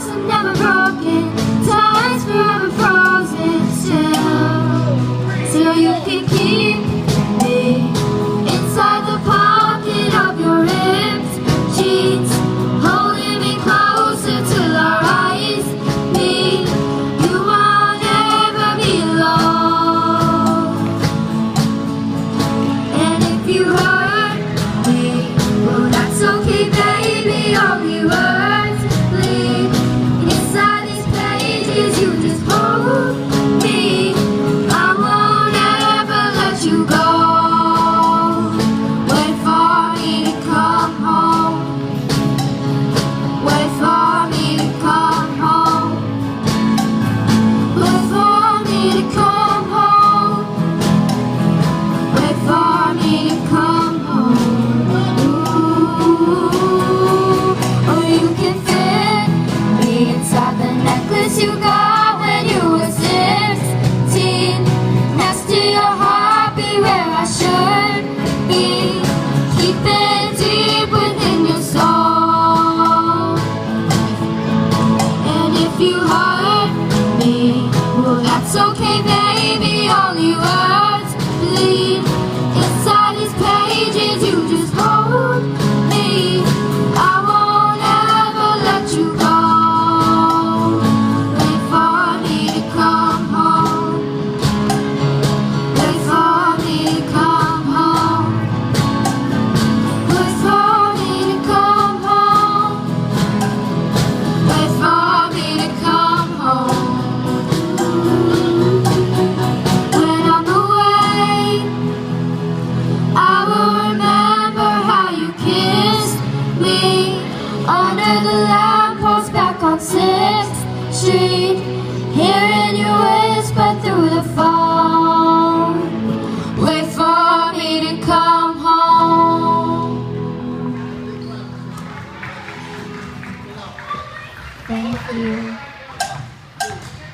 hearts are never broken, time's forever frozen still. So you can keep me inside the pocket of your ripped jeans, holding me closer till our eyes meet. You won't ever be alone. And if you hurt me, well, that's okay, baby. Only words bleed inside these pages. You just hold me. I won't ever let you go. Wait for me to come home. Wait for me to come home. Wait for me to come home. Wait for me to come home. Ooh, or you can fit me inside the necklace you got when you were 16. Next to your heart, be where I should be. Keep it deep within your soul. And if you hurt me, well, that's okay, baby. Only words bleed inside these pages. You just hold me. I won't ever let you go. Wait for me to come home. Wait for me to come home. Wait for me to come home. Wait for me to come home. When I'm away, I will remember how you kissed me under the lamppost back on 6th Street, hearing you whisper through the phone. Wait for me to come home. Thank you.